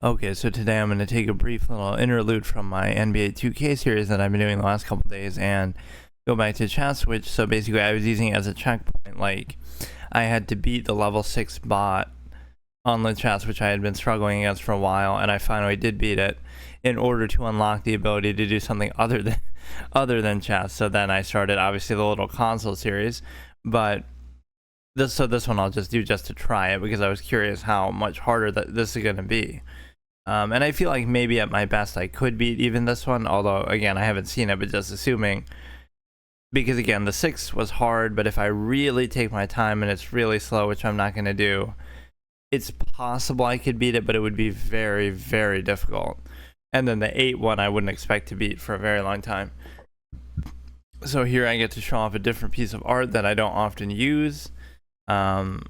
Okay, so today I'm going to take a brief little interlude from my NBA 2K series that I've been doing the last couple days and go back to chat switch. So basically, I was using it as a checkpoint. Like, I had to beat the level 6 bot on Lichess, which I had been struggling against for a while, and I finally did beat it in order to unlock the ability to do something other than chess. So then I started, obviously, the little console series, but this one I'll just do just to try it because I was curious how much harder that this is going to be. And I feel like maybe at my best I could beat even this one, although again I haven't seen it, but just assuming, because again the 6 was hard, but if I really take my time and it's really slow, which I'm not going to do, it's possible I could beat it, but it would be very, very difficult. And then the 8 one I wouldn't expect to beat for a very long time. So here I get to show off a different piece of art that I don't often use. I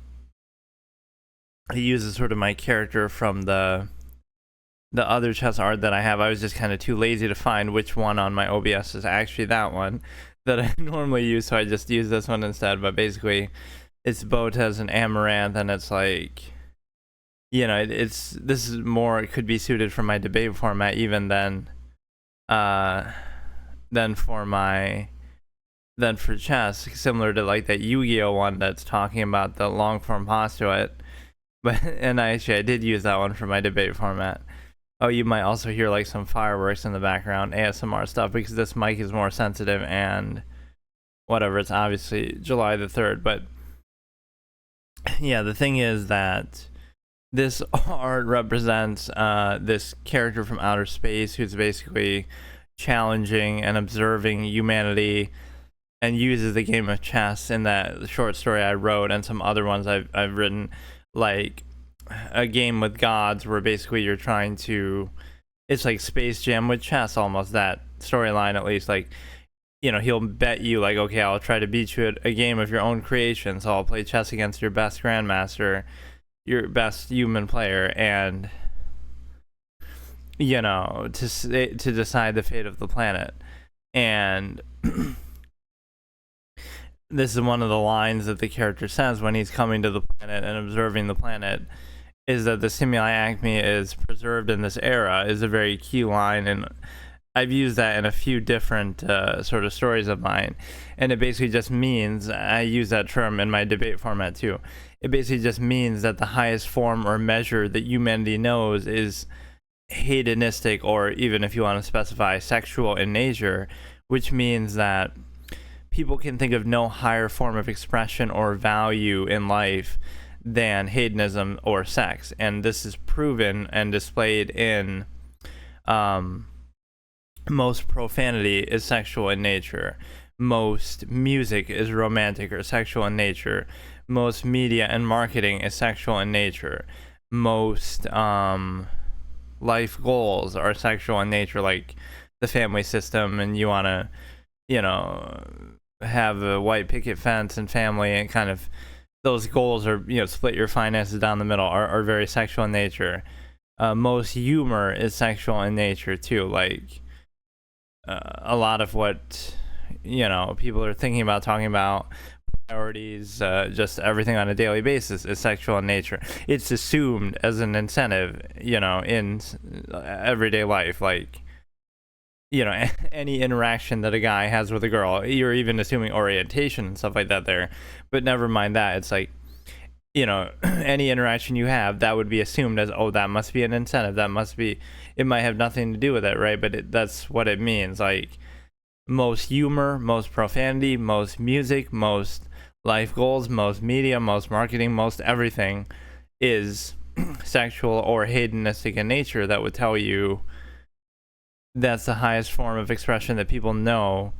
use sort of my character from the other chess art that I have. I was just kind of too lazy to find which one on my OBS is actually that one that I normally use, so I just use this one instead. But basically, it's Botez and Amaranth, and it's like, you know, this is more, it could be suited for my debate format even than for chess, similar to like that Yu-Gi-Oh one that's talking about the long form postulate. But and I did use that one for my debate format. Oh, you might also hear like some fireworks in the background, ASMR stuff, because this mic is more sensitive and whatever. It's obviously July the 3rd. But yeah, the thing is that this art represents this character from outer space who's basically challenging and observing humanity and uses the game of chess in that short story I wrote and some other ones I've written, like a game with gods, where basically you're trying to, it's like Space Jam with chess almost, that storyline at least. Like, you know, he'll bet you like, okay, I'll try to beat you at a game of your own creation, so I'll play chess against your best grandmaster, your best human player, and you know, to decide the fate of the planet. And this is one of the lines that the character says when he's coming to the planet and observing the planet, is that the stimuli acme is preserved in this era, is a very key line. And I've used that in a few different sort of stories of mine. And it basically just means, I use that term in my debate format too, it basically just means that the highest form or measure that humanity knows is hedonistic, or even if you want to specify sexual in nature, which means that people can think of no higher form of expression or value in life than hedonism or sex. And this is proven and displayed in most profanity is sexual in nature, most music is romantic or sexual in nature, most media and marketing is sexual in nature, most life goals are sexual in nature, like the family system, and you want to, you know, have a white picket fence and family, and kind of those goals are, you know, split your finances down the middle, are very sexual in nature. Most humor is sexual in nature too. Like a lot of what, you know, people are thinking about, talking about priorities, just everything on a daily basis is sexual in nature. It's assumed as an incentive, you know, in everyday life. Like, you know, any interaction that a guy has with a girl, you're even assuming orientation and stuff like that there. But never mind that. It's like, you know, any interaction you have, that would be assumed as, oh, that must be an incentive. That must be, it might have nothing to do with it, right? But that's what it means. Like, most humor, most profanity, most music, most life goals, most media, most marketing, most everything is sexual or hedonistic in nature. That would tell you that's the highest form of expression that people know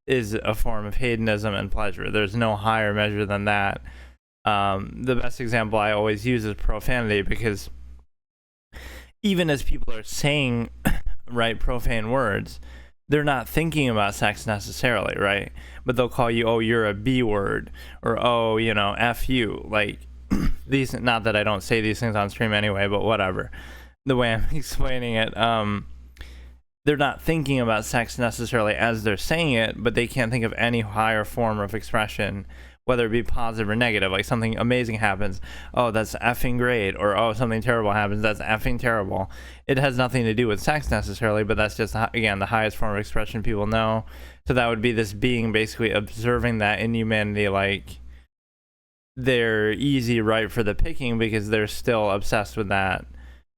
is a form of hedonism and pleasure. There's no higher measure than that. The best example I always use is profanity, because even as people are saying, right, profane words, they're not thinking about sex necessarily, right? But they'll call you, oh, you're a B word, or, oh, you know, F you. Like, these, not that I don't say these things on stream anyway, but whatever. The way I'm explaining it, they're not thinking about sex necessarily as they're saying it, but they can't think of any higher form of expression whether it be positive or negative. Like something amazing happens, oh, that's effing great, or oh, something terrible happens, that's effing terrible. It has nothing to do with sex necessarily, but that's just, again, the highest form of expression people know. So that would be this being basically observing that in humanity, like they're easy right for the picking because they're still obsessed with that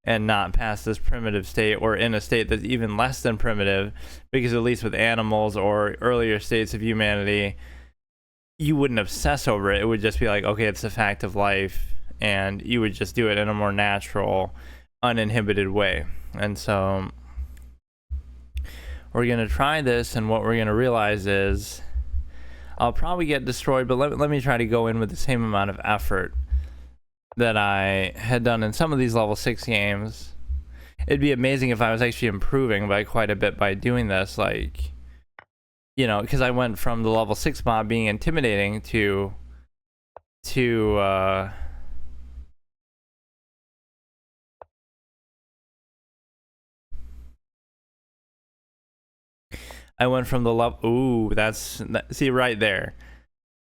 and not past this primitive state, or in a state that's even less than primitive, because at least with animals or earlier states of humanity, you wouldn't obsess over it. It would just be like, okay, it's a fact of life, and you would just do it in a more natural, uninhibited way. And so we're going to try this, and what we're going to realize is I'll probably get destroyed, but let me try to go in with the same amount of effort that I had done in some of these level 6 games. It'd be amazing if I was actually improving by quite a bit by doing this, like, you know, because I went from the level 6 mob being intimidating to I went from the level, ooh, see right there,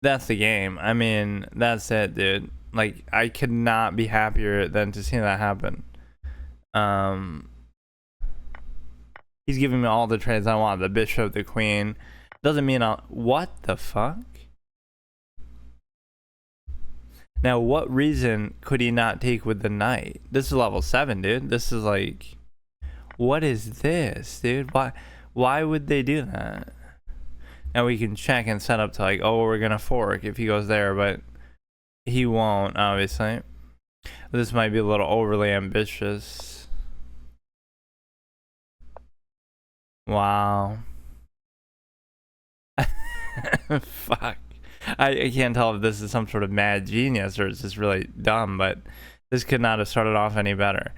that's the game. I mean, that's it, dude. Like, I could not be happier than to see that happen. He's giving me all the trades I want. The bishop, the queen. Doesn't mean I'll... What the fuck? Now, what reason could he not take with the knight? This is level 7, dude. This is like... What is this, dude? Why would they do that? Now we can check and set up to like, oh, we're gonna fork if he goes there, but he won't, obviously. This might be a little overly ambitious. Wow. Fuck. I can't tell if this is some sort of mad genius or it's just really dumb, but this could not have started off any better.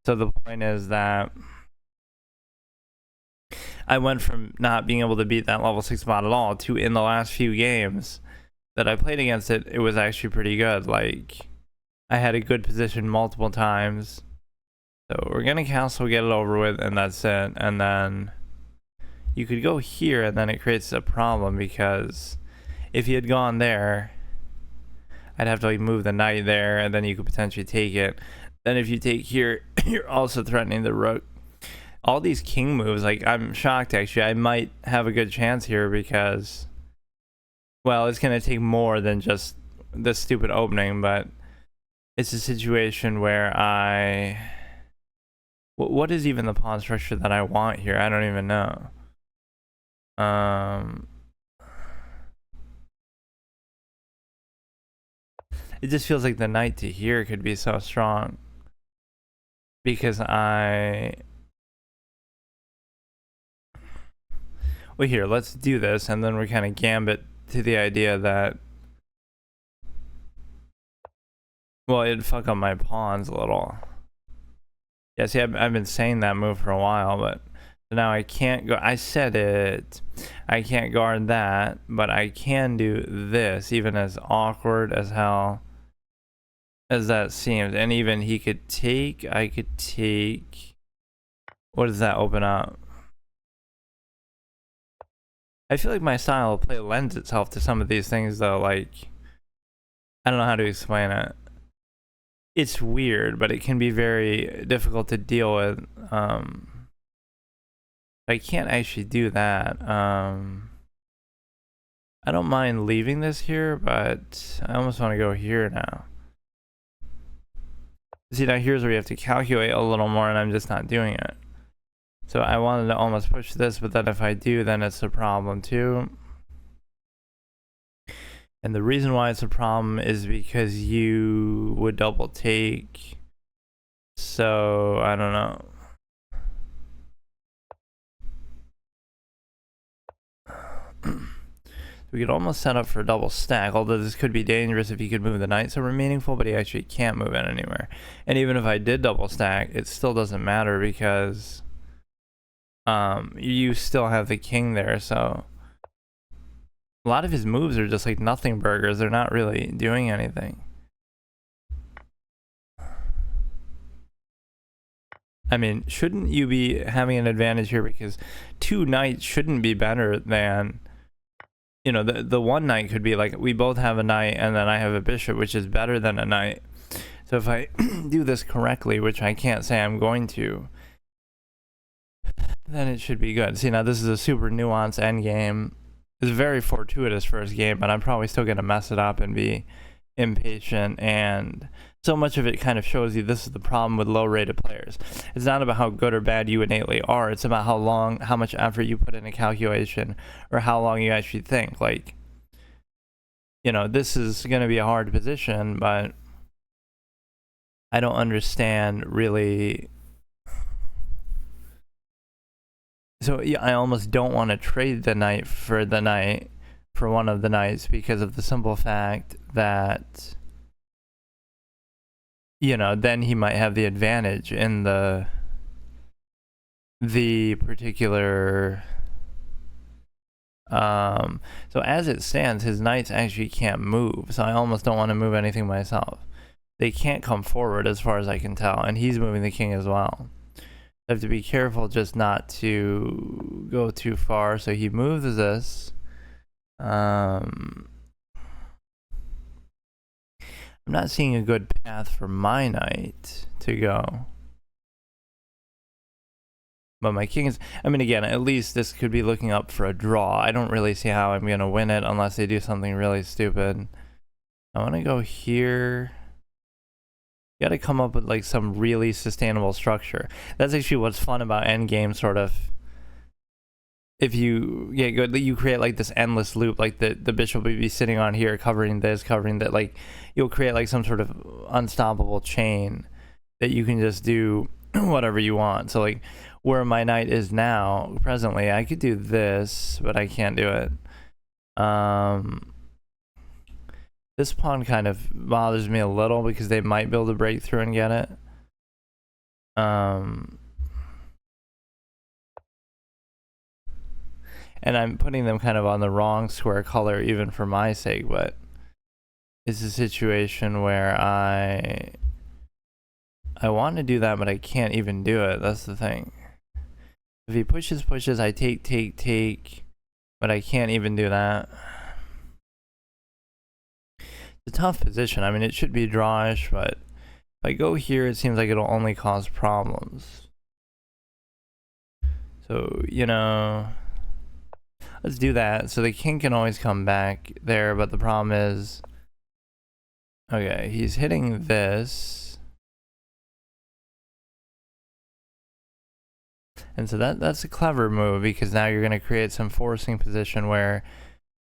So the point is that I went from not being able to beat that level 6 bot at all to, in the last few games that I played against it, it was actually pretty good. Like, I had a good position multiple times. So we're gonna cancel, get it over with, and that's it. And then you could go here, and then it creates a problem, because if he had gone there, I'd have to like move the knight there, and then you could potentially take it. Then if you take here, you're also threatening the rook. All these king moves, like, I'm shocked actually. I might have a good chance here because, well, it's gonna take more than just this stupid opening, but it's a situation where what is even the pawn structure that I want here? I don't even know. It just feels like the knight to here could be so strong, because well, here, let's do this, and then we're kind of gambit to the idea that, well, it'd fuck up my pawns a little. Yeah, see, I've been saying that move for a while, but now I can't go. I said it. I can't guard that, but I can do this, even as awkward as hell as that seems. And even he could take, I could take. What does that open up? I feel like my style of play lends itself to some of these things, though. Like, I don't know how to explain it. It's weird, but it can be very difficult to deal with. I can't actually do that. I don't mind leaving this here, but I almost want to go here now. See, now here's where you have to calculate a little more, and I'm just not doing it. So I wanted to almost push this, but then if I do, then it's a problem too. And the reason why it's a problem is because you would double take. So I don't know. We could almost set up for a double stack, although this could be dangerous if he could move the knight somewhere meaningful, but he actually can't move it anywhere. And even if I did double stack, it still doesn't matter because you still have the king there. So a lot of his moves are just like nothing burgers. They're not really doing anything. I mean, shouldn't you be having an advantage here, because two knights shouldn't be better than you know, the one knight could be like, we both have a knight and then I have a bishop, which is better than a knight. So if I do this correctly, which I can't say I'm going to, then it should be good. See, now this is a super nuanced endgame. It's a very fortuitous first game, but I'm probably still going to mess it up and be impatient, and so much of it kind of shows you this is the problem with low rated players. It's not about how good or bad you innately are, it's about how much effort you put in a calculation, or how long you actually think. Like, you know, this is going to be a hard position, but I don't understand really. So yeah, I almost don't want to trade the knight for one of the knights, because of the simple fact that, you know, then he might have the advantage in the particular. So as it stands, his knights actually can't move, so I almost don't want to move anything myself. They can't come forward as far as I can tell, and he's moving the king as well. I have to be careful just not to go too far. So he moves this. I'm not seeing a good path for my knight to go. But my king is, I mean, again, at least this could be looking up for a draw. I don't really see how I'm going to win it unless they do something really stupid. I want to go here. You got to come up with like some really sustainable structure. That's actually what's fun about endgame, sort of. If you get good, you create like this endless loop. Like the bishop would be sitting on here, covering this, covering that. Like you'll create like some sort of unstoppable chain that you can just do whatever you want. So like where my knight is now, presently, I could do this, but I can't do it. This pawn kind of bothers me a little because they might be able to break through and get it. And I'm putting them kind of on the wrong square color even for my sake, but it's a situation where I want to do that, but I can't even do it. That's the thing. If he pushes, I take, but I can't even do that. It's a tough position. I mean, it should be drawish, but if I go here, it seems like it'll only cause problems. So, you know, let's do that. So the king can always come back there, but the problem is, okay, he's hitting this. And so that's a clever move, because now you're going to create some forcing position where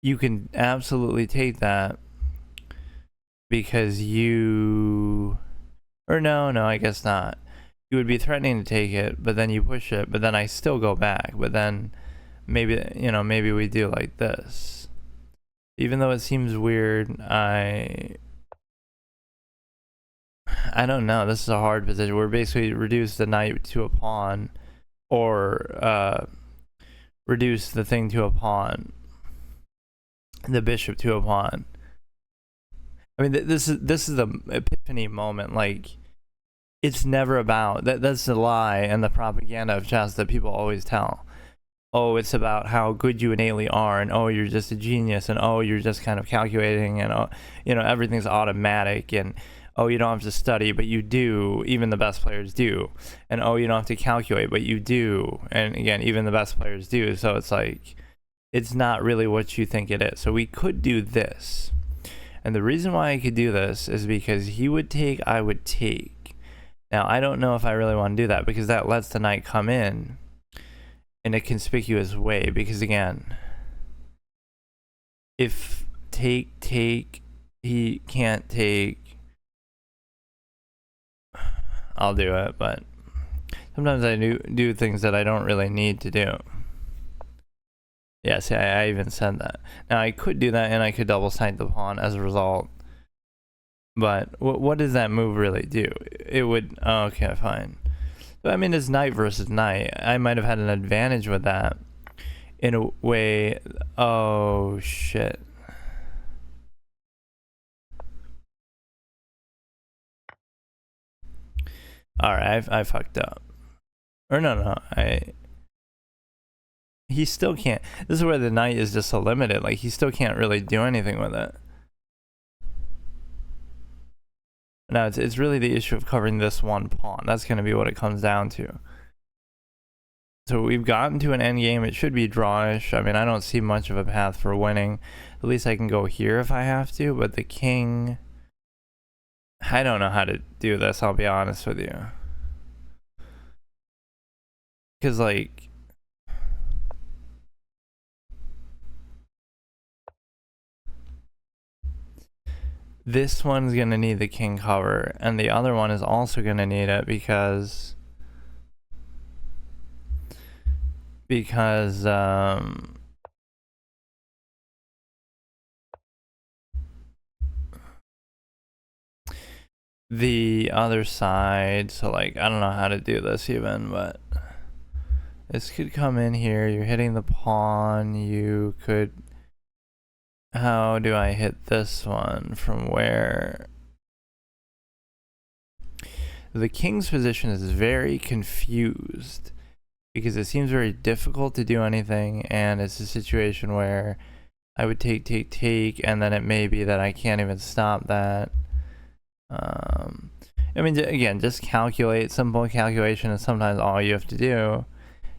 you can absolutely take that, because you, or no, I guess not. You would be threatening to take it, but then you push it, but then I still go back. But then maybe, you know, maybe we do like this. Even though it seems weird, I don't know. This is a hard position. We're basically reduce the knight to a pawn, or reduce the thing to a pawn, the bishop to a pawn. I mean, this is the epiphany moment. Like, it's never about that. That's the lie and the propaganda of chess that people always tell. Oh, it's about how good you innately are, and oh, you're just a genius, and oh, you're just kind of calculating, and oh, you know, everything's automatic, and oh, you don't have to study, but you do. Even the best players do. And oh, you don't have to calculate, but you do. And again, even the best players do. So it's like, it's not really what you think it is. So we could do this. And the reason why I could do this is because he would take, I would take. Now, I don't know if I really want to do that, because that lets the knight come in a conspicuous way. Because again, if take, he can't take, I'll do it, but sometimes I do things that I don't really need to do. Yeah, see, I even said that. Now, I could do that, and I could double snipe the pawn as a result. But what does that move really do? It would... Oh, okay, fine. But I mean, it's knight versus knight. I might have had an advantage with that in a way. Oh, shit. Alright, I fucked up. Or no, he still can't. This is where the knight is just so limited. Like, he still can't really do anything with it. Now, it's really the issue of covering this one pawn. That's going to be what it comes down to. So we've gotten to an endgame. It should be drawish. I mean, I don't see much of a path for winning. At least I can go here if I have to, but the king... I don't know how to do this, I'll be honest with you. Because, like... this one's going to need the king cover, and the other one is also going to need it because the other side, so like, I don't know how to do this even, but this could come in here. You're hitting the pawn. You could... how do I hit this one from where? The king's position is very confused because it seems very difficult to do anything, and it's a situation where I would take, and then it may be that I can't even stop that. I mean, again, just calculate, simple calculation is sometimes all you have to do.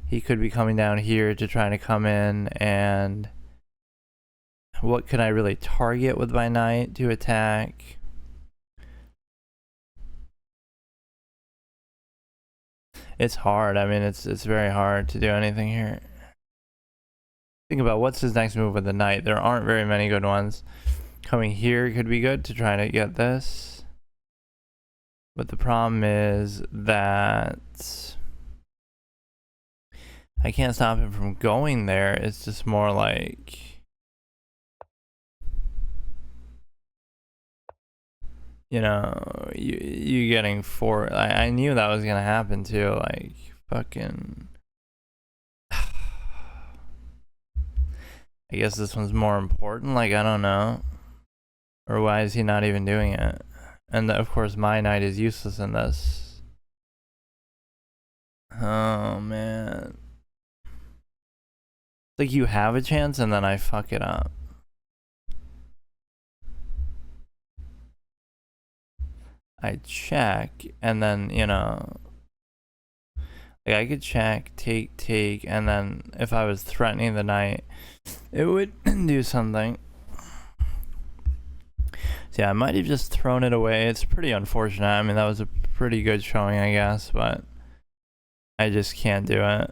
He could be coming down here to try to come in, and what could I really target with my knight to attack? It's hard. I mean, it's very hard to do anything here. Think about what's his next move with the knight. There aren't very many good ones. Coming here could be good to try to get this. But the problem is that I can't stop him from going there. It's just more like... you know, you getting four. I knew that was gonna happen too. Like, fucking... I guess this one's more important. Like, I don't know. Or why is he not even doing it? And of course, my knight is useless in this. Oh, man. Like, you have a chance and then I fuck it up. I check, and then, you know, like I could check, take, and then if I was threatening the knight, it would do something. So yeah, I might have just thrown it away. It's pretty unfortunate. I mean, that was a pretty good showing, I guess, but I just can't do it.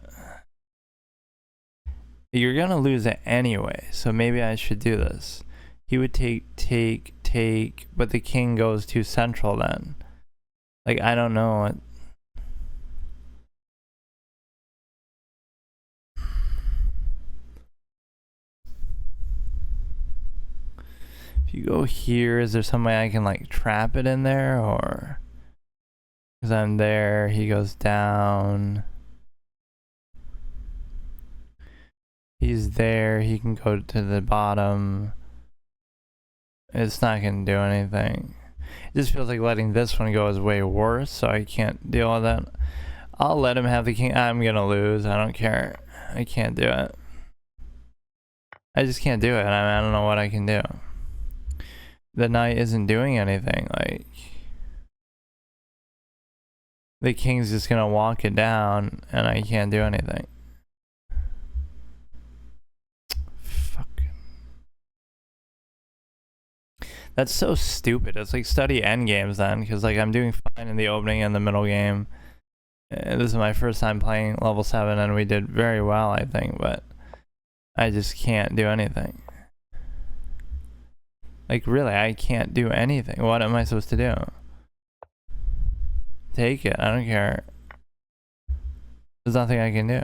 You're gonna lose it anyway, so maybe I should do this. He would take, but the king goes too central then. Like, I don't know. If you go here, is there some way I can like trap it in there, or? Because I'm there, he goes down. He's there, he can go to the bottom. It's not going to do anything. It just feels like letting this one go is way worse, so I can't deal with it. I'll let him have the king. I'm going to lose. I don't care. I can't do it. I just can't do it. I don't know what I can do. The knight isn't doing anything. Like, the king's just going to walk it down, and I can't do anything. That's so stupid. It's like study endgames then, because like I'm doing fine in the opening and the middle game. This is my first time playing level 7 and we did very well, I think, but I just can't do anything. Like, really, I can't do anything. What am I supposed to do? Take it. I don't care. There's nothing I can do.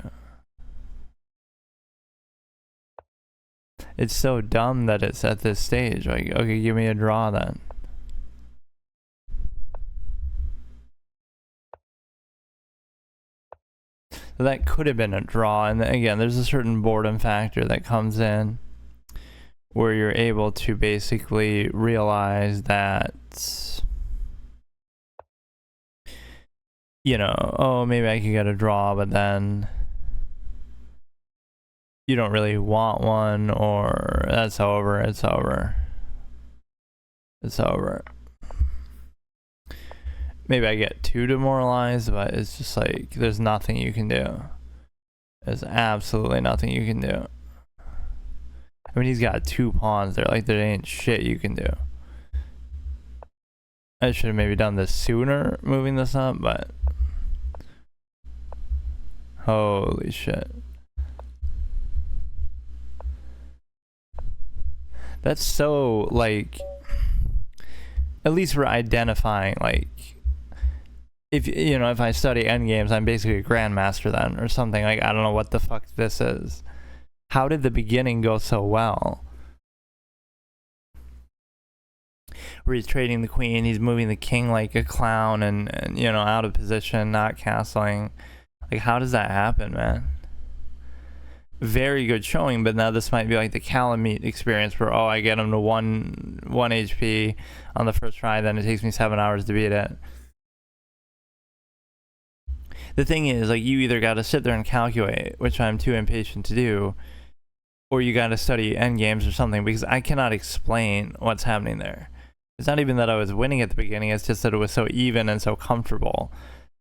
It's so dumb that it's at this stage. Like, okay, give me a draw then. So that could have been a draw. And again, there's a certain boredom factor that comes in where you're able to basically realize that, you know, oh, maybe I could get a draw, but then you don't really want one, or that's over. It's over. It's over. Maybe I get too demoralized, but it's just like there's nothing you can do. There's absolutely nothing you can do. I mean, he's got 2 pawns there. Like, there ain't shit you can do. I should have maybe done this sooner, moving this up, but holy shit. That's so, like, at least we're identifying, like, if you know, if I study endgames, I'm basically a grandmaster then, or something. Like, I don't know what the fuck this is. How did the beginning go so well? Where he's trading the queen, he's moving the king like a clown, and you know, out of position, not castling. Like, how does that happen, man? Very good showing, but now this might be like the Calamite experience where, oh, I get him to 1 HP on the first try, then it takes me 7 hours to beat it. The thing is, like, you either got to sit there and calculate, which I'm too impatient to do, or you got to study endgames or something, because I cannot explain what's happening there. It's not even that I was winning at the beginning, it's just that it was so even and so comfortable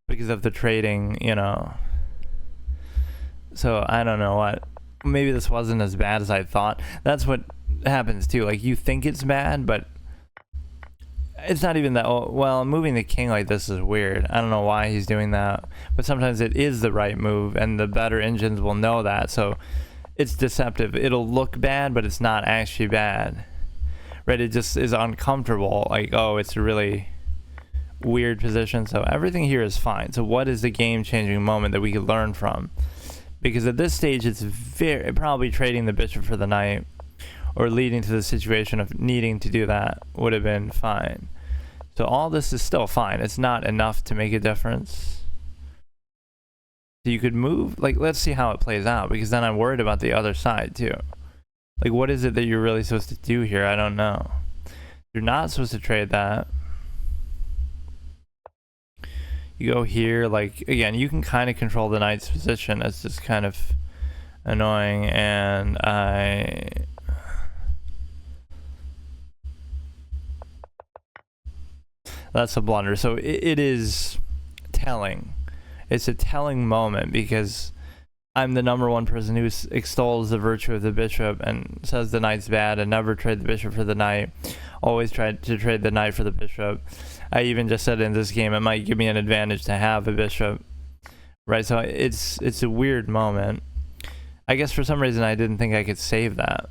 because of the trading, you know. So I don't know what, maybe this wasn't as bad as I thought. That's what happens too, like, you think it's bad, but it's not even that. Oh, well, moving the king like this is weird. I don't know why he's doing that, but sometimes it is the right move, and the better engines will know that, so it's deceptive. It'll look bad, but it's not actually bad, right? It just is uncomfortable, like, oh, it's a really weird position. So everything here is fine. So what is the game-changing moment that we could learn from? Because at this stage, it's probably trading the bishop for the knight, or leading to the situation of needing to do that would have been fine. So all this is still fine. It's not enough to make a difference. So you could move, like, let's see how it plays out, because then I'm worried about the other side too. Like, what is it that you're really supposed to do here? I don't know. You're not supposed to trade that. You go here, like, again, you can kind of control the knight's position. It's just kind of annoying, and that's a blunder. So it is telling. It's a telling moment, because I'm the #1 person who extols the virtue of the bishop and says the knight's bad and never trade the bishop for the knight. Always tried to trade the knight for the bishop. I even just said in this game it might give me an advantage to have a bishop, right? So it's a weird moment. I guess for some reason I didn't think I could save that.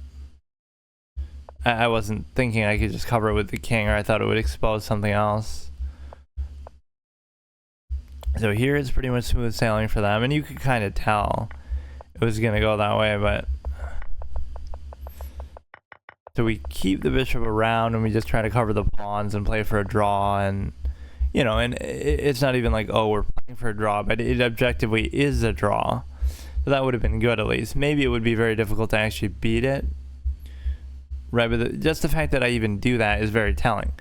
I wasn't thinking I could just cover it with the king, or I thought it would expose something else. So here it's pretty much smooth sailing for them, and you could kind of tell it was going to go that way, but so we keep the bishop around and we just try to cover the pawns and play for a draw, and you know, and it's not even like, oh, we're playing for a draw, but it objectively is a draw. So that would have been good at least. Maybe it would be very difficult to actually beat it, right? But just the fact that I even do that is very telling.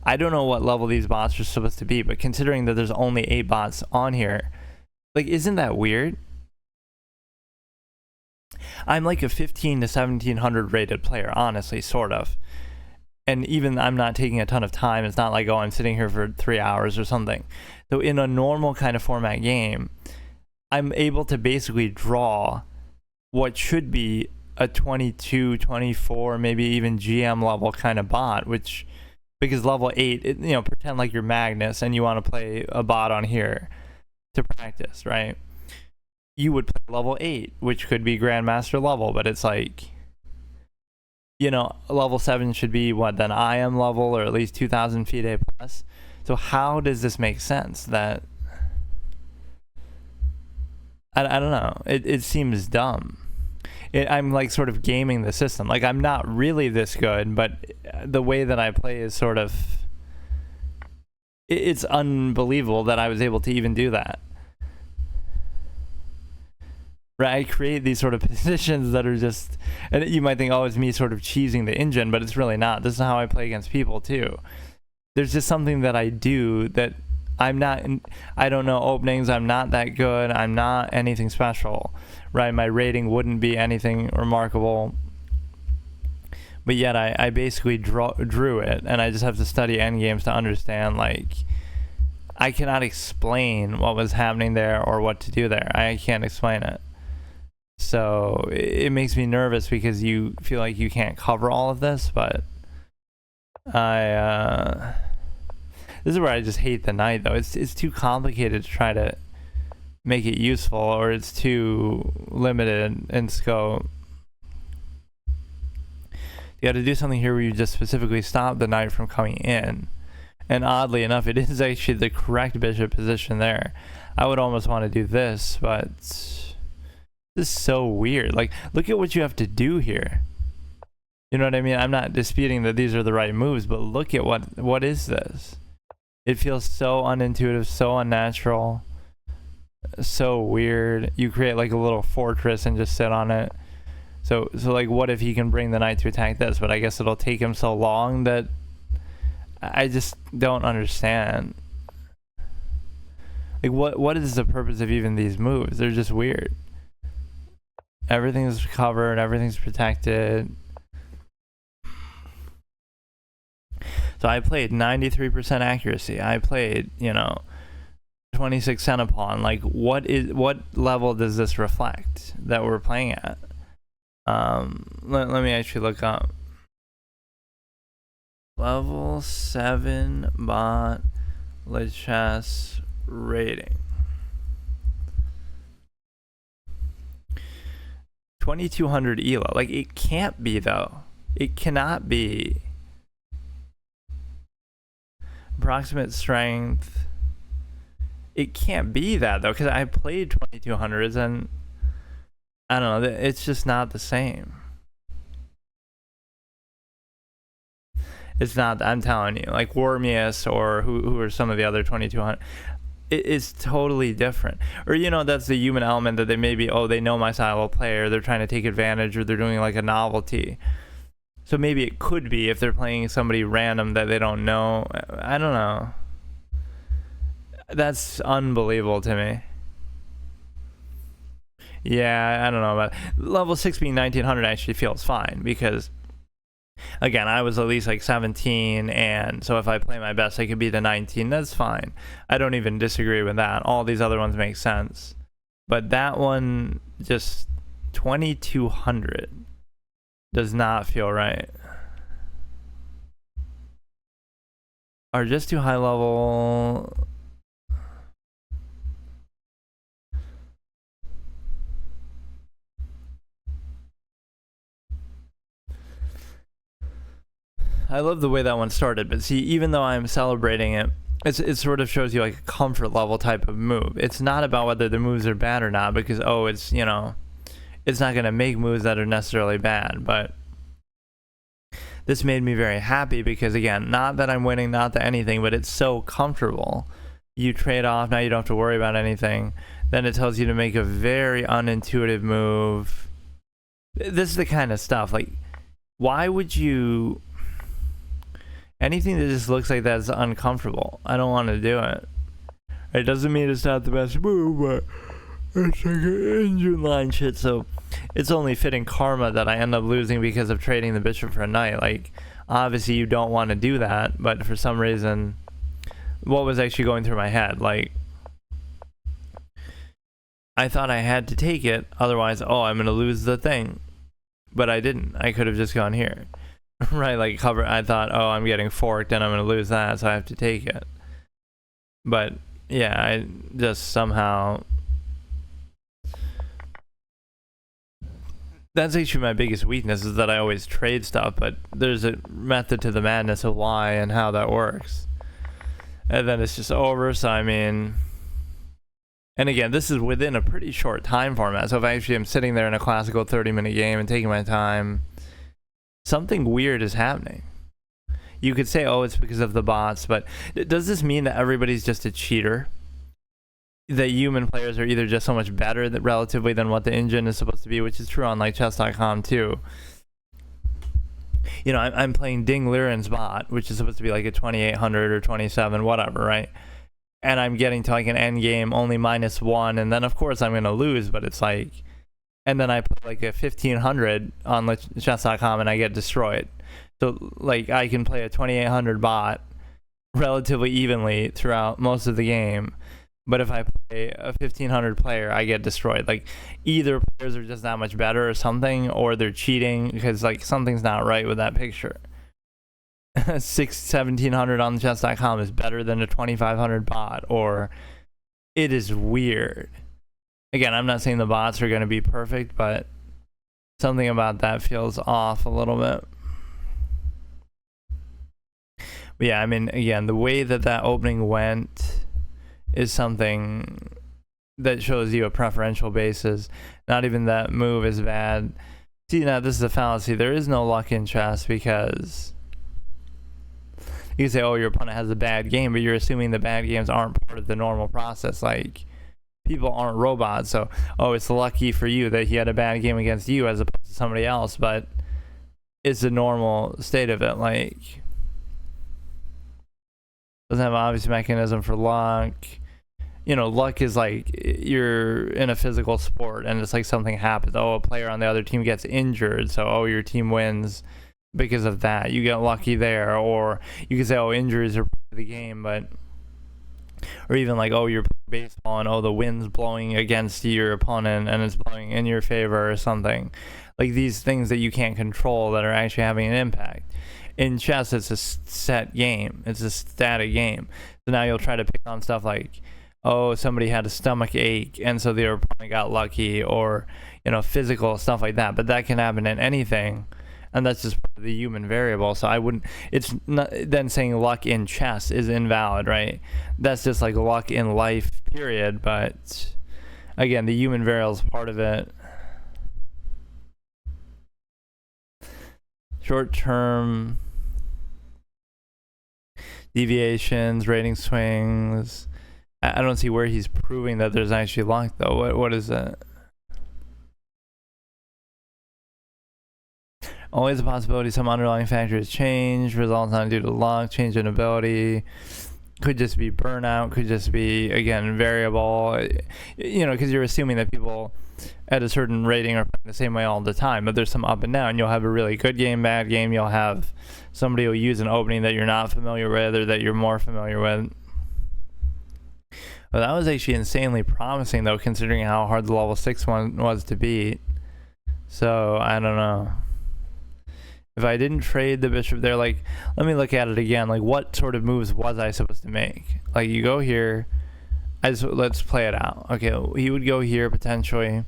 I don't know what level these bots are supposed to be, but considering that there's only 8 bots on here, like, isn't that weird? I'm like a 15 to 1700 rated player, honestly, sort of. And even I'm not taking a ton of time. It's not like, oh, I'm sitting here for 3 hours or something. So in a normal kind of format game, I'm able to basically draw what should be a 22, 24, maybe even GM level kind of bot, which, because level 8, you know, pretend like you're Magnus and you want to play a bot on here to practice, right? You would play level 8, which could be Grandmaster level, but it's like, you know, level 7 should be what, then I am level, or at least 2000 FIDE plus. So how does this make sense? That I don't know. It seems dumb. I'm like sort of gaming the system. Like, I'm not really this good, but the way that I play is sort of, it's unbelievable that I was able to even do that. Right, I create these sort of positions that are just, and you might think, oh, it's me sort of cheesing the engine, but it's really not. This is how I play against people too. There's just something that I do that I'm not, I don't know openings. I'm not that good. I'm not anything special, right? My rating wouldn't be anything remarkable. But yet I basically drew it, and I just have to study endgames to understand, like, I cannot explain what was happening there or what to do there. I can't explain it. So it makes me nervous because you feel like you can't cover all of this, but this is where I just hate the knight, though. It's too complicated to try to make it useful, or it's too limited in scope. You got to do something here where you just specifically stop the knight from coming in. And oddly enough, it is actually the correct bishop position there. I would almost want to do this, but this is so weird. Like, look at what you have to do here. You know what I mean? I'm not disputing that these are the right moves, but look at what is this? It feels so unintuitive, so unnatural, so weird. You create like a little fortress and just sit on it. So like, what if he can bring the knight to attack this? But I guess it'll take him so long that I just don't understand. Like, what is the purpose of even these moves? They're just weird. Everything's covered, everything's protected. So I played 93% accuracy. I played, 26 centipawn. Like, what level does this reflect that we're playing at? Let me actually look up. Level 7 bot Lichess rating. 2200 ELO. Like, it can't be, though. It cannot be. Approximate strength. It can't be that, though, because I played 2200s and I don't know, it's just not the same. It's not, I'm telling you, like Wormius or who are some of the other 2200, it's totally different. Or, that's the human element, that they maybe, they know my style of play, or they're trying to take advantage, or they're doing like a novelty. So maybe it could be if they're playing somebody random that they don't know. I don't know. That's unbelievable to me. Yeah, I don't know, but level 6 being 1900 actually feels fine because, again, I was at least like 17, and so if I play my best, I could be the 19. That's fine. I don't even disagree with that. All these other ones make sense. But that one, just 2200, does not feel right. Or just too high level. I love the way that one started, but see, even though I'm celebrating it, it sort of shows you like a comfort level type of move. It's not about whether the moves are bad or not, because it's it's not going to make moves that are necessarily bad. But this made me very happy because, again, not that I'm winning, not that anything, but it's so comfortable. You trade off, now you don't have to worry about anything. Then it tells you to make a very unintuitive move. This is the kind of stuff, like, why would you... Anything that just looks like that is uncomfortable. I don't want to do it. It doesn't mean it's not the best move, but it's like an engine line shit, so it's only fitting karma that I end up losing because of trading the bishop for a knight. Like, obviously you don't want to do that, but for some reason, what was actually going through my head? Like, I thought I had to take it, otherwise, I'm going to lose the thing. But I didn't. I could have just gone here. Right, like cover. I thought, I'm getting forked and I'm going to lose that, so I have to take it. But yeah, I just somehow... That's actually my biggest weakness, is that I always trade stuff, but there's a method to the madness of why and how that works. And then it's just over, so I mean... And again, this is within a pretty short time format, so if I actually am sitting there in a classical 30-minute game and taking my time... Something weird is happening. You could say, it's because of the bots, but does this mean that everybody's just a cheater? That human players are either just so much better relatively than what the engine is supposed to be, which is true on like chess.com too. I'm playing Ding Liren's bot, which is supposed to be like a 2800 or 27, whatever, right? and I'm getting to like an end game only -1, and then of course I'm gonna lose, but it's like, and then I put like a 1500 on chess.com and I get destroyed. So like I can play a 2800 bot relatively evenly throughout most of the game, but if I play a 1500 player, I get destroyed. Like either players are just that much better or something, or they're cheating because like something's not right with that picture. 1700 on chess.com is better than a 2500 bot, or it is weird. Again, I'm not saying the bots are going to be perfect, but something about that feels off a little bit. But yeah, I mean, again, the way that opening went is something that shows you a preferential basis. Not even that move is bad. See, now this is a fallacy. There is no luck in chess, because you can say, oh, your opponent has a bad game, but you're assuming the bad games aren't part of the normal process. Like, people aren't robots, so, oh, it's lucky for you that he had a bad game against you as opposed to somebody else, but it's the normal state of it. Like, doesn't have an obvious mechanism for luck. You know, luck is like you're in a physical sport and it's like something happens. Oh, a player on the other team gets injured, so oh, your team wins because of that. You get lucky there. Or you can say, oh, injuries are part of the game, but, or even like, oh, you're playing baseball and oh, the wind's blowing against your opponent and it's blowing in your favor or something. Like these things that you can't control that are actually having an impact. In chess, it's a set game. It's a static game. So now you'll try to pick on stuff like, oh, somebody had a stomach ache and so their opponent got lucky, or, you know, physical stuff like that. But that can happen in anything, and that's just part of the human variable. So I wouldn't, it's not, then saying luck in chess is invalid, right? That's just like luck in life, period. But again, the human variable is part of it. Short-term deviations, rating swings. I don't see where he's proving that there's actually luck, though. What is that? Always a possibility some underlying factors change, results not due to luck, change in ability. Could just be burnout, could just be, again, variable. You know, because you're assuming that people at a certain rating are playing the same way all the time, but there's some up and down. You'll have a really good game, bad game. You'll have somebody who'll use an opening that you're not familiar with or that you're more familiar with. But that was actually insanely promising, though, considering how hard the level 6 one was to beat. So, I don't know. If I didn't trade the bishop there, like, let me look at it again. Like, what sort of moves was I supposed to make? Like, you go here. Let's play it out. Okay, he would go here, potentially.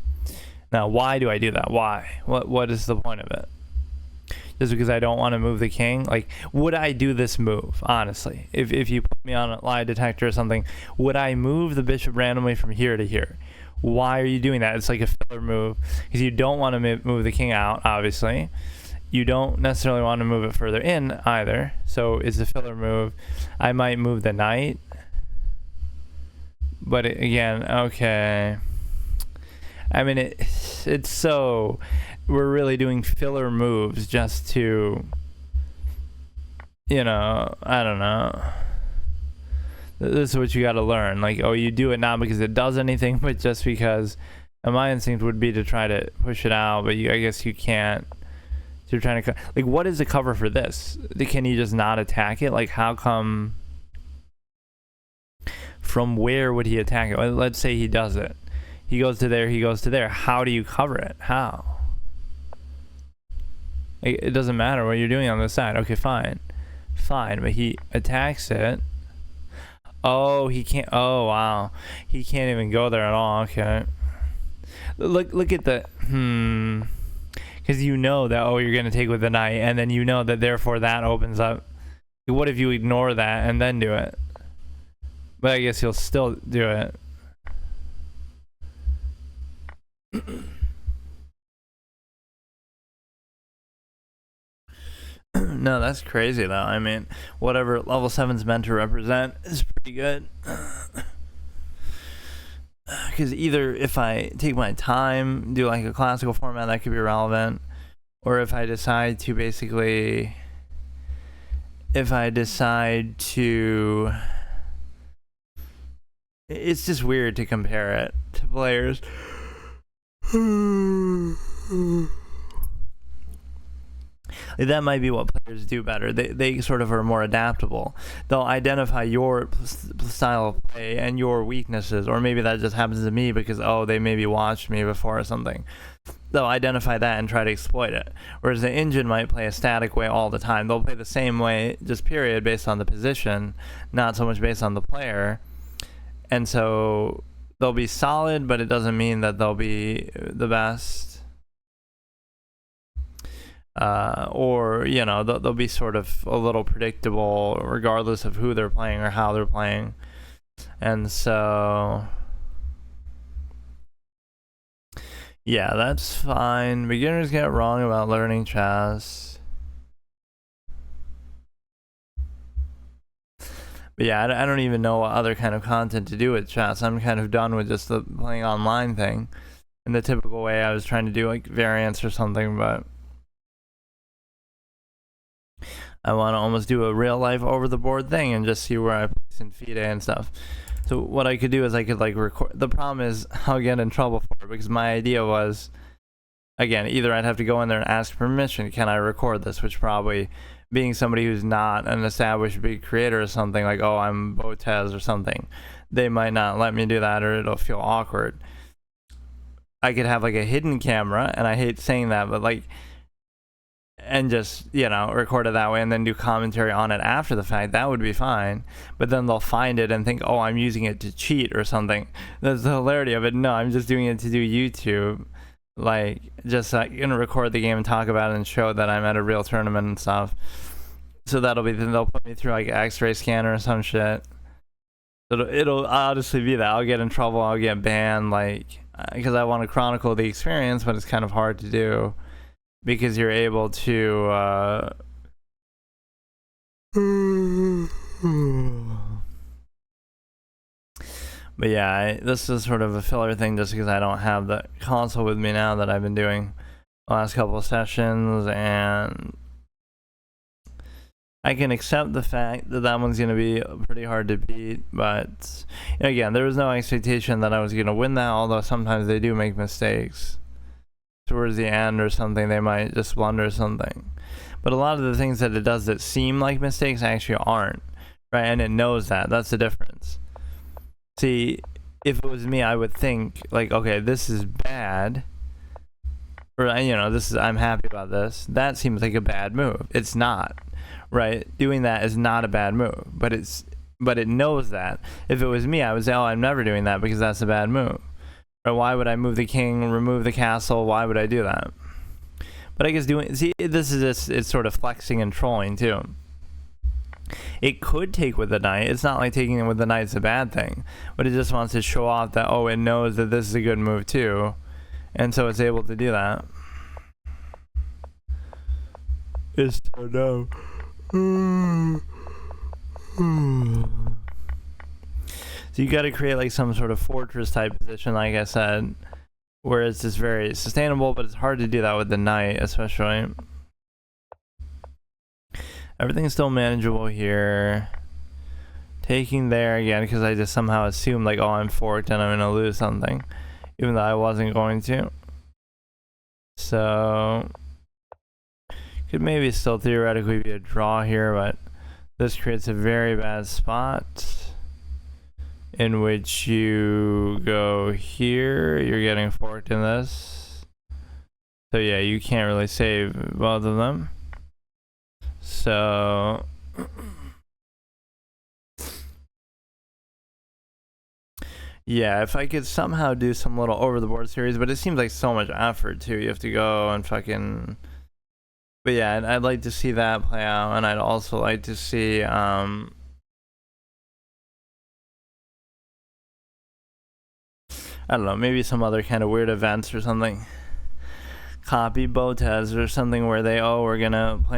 Now, why do I do that? Why? What is the point of it? Just because I don't want to move the king? Like, would I do this move, honestly? If you put me on a lie detector or something, would I move the bishop randomly from here to here? Why are you doing that? It's like a filler move, because you don't want to move the king out, obviously. You don't necessarily want to move it further in either, so it's a filler move. I might move the knight, but again, okay. I mean, it's so, we're really doing filler moves just to, you know, I don't know. This is what you got to learn. Like, oh, you do it not because it does anything, but just because, and my instinct would be to try to push it out, but I guess you can't. So you're trying to, like, what is the cover for this? Can you just not attack it? Like, how come, from where would he attack it? Let's say he does it. He goes to there, he goes to there. How do you cover it? How? It doesn't matter what you're doing on this side. Okay, fine. Fine, but he attacks it. Oh, he can't, oh, wow. He can't even go there at all, okay. Look at the, because you know that, oh, you're going to take with the knight, and then you know that therefore that opens up. What if you ignore that and then do it? But I guess you'll still do it. No, that's crazy, though. I mean, whatever level 7's meant to represent is pretty good. Because either if I take my time, do like a classical format, that could be relevant, or if I decide to basically, it's just weird to compare it to players. That might be what players do better. They sort of are more adaptable. They'll identify your style of play and your weaknesses, or maybe that just happens to me because, oh, they maybe watched me before or something. They'll identify that and try to exploit it. Whereas the engine might play a static way all the time. They'll play the same way, just period, based on the position, not so much based on the player. And so they'll be solid, but it doesn't mean that they'll be the best. Or, you know, they'll be sort of a little predictable regardless of who they're playing or how they're playing. And so, yeah, that's fine. Beginners get wrong about learning chess. But yeah, I don't even know what other kind of content to do with chess. I'm kind of done with just the playing online thing in the typical way I was trying to do, like variants or something, but I want to almost do a real life over the board thing and just see where I place in FIDE and stuff. So what I could do is I could like record. The problem is I'll get in trouble for it because my idea was, again, either I'd have to go in there and ask permission, can I record this, which probably, being somebody who's not an established big creator or something, like, oh, I'm Botez or something, they might not let me do that or it'll feel awkward. I could have like a hidden camera, and I hate saying that, but like, and just, you know, record it that way and then do commentary on it after the fact. That would be fine. But then they'll find it and think, oh, I'm using it to cheat or something. That's the hilarity of it. No, I'm just doing it to do YouTube. Like, just like, you know, record the game and talk about it and show that I'm at a real tournament and stuff. So that'll be, then they'll put me through like an X-ray scanner or some shit. It'll honestly be that. I'll get in trouble. I'll get banned, like, because I want to chronicle the experience, but it's kind of hard to do. Because you're able to, but yeah, this is sort of a filler thing just because I don't have the console with me now that I've been doing the last couple of sessions, and I can accept the fact that that one's going to be pretty hard to beat, but again, there was no expectation that I was going to win that, although sometimes they do make mistakes. Towards the end or something, they might just blunder something. But a lot of the things that it does that seem like mistakes actually aren't, right? And it knows that. That's the difference. See, if it was me, I would think, like, okay, this is bad. Or, you know, this is, I'm happy about this. That seems like a bad move. It's not, right? Doing that is not a bad move. But it knows that. If it was me, I would say, oh, I'm never doing that because that's a bad move. Or why would I move the king, remove the castle? Why would I do that? But I guess this is just, it's sort of flexing and trolling too. It could take with the knight. It's not like taking it with the knight's a bad thing, but it just wants to show off that, oh, it knows that this is a good move too, and so it's able to do that. It's so dumb. So you got to create like some sort of fortress type position, like I said, where it's just very sustainable, but it's hard to do that with the knight, especially. Everything's still manageable here. Taking there again, because I just somehow assumed like, oh, I'm forked and I'm going to lose something, even though I wasn't going to. So, could maybe still theoretically be a draw here, but this creates a very bad spot. In which you go here, you're getting forked in this. So yeah, you can't really save both of them. So yeah, if I could somehow do some little over the board series, but it seems like so much effort too. You have to go and fucking, but yeah, I'd like to see that play out, and I'd also like to see I don't know, maybe some other kind of weird events or something. Copy Botez or something where they, oh, we're gonna play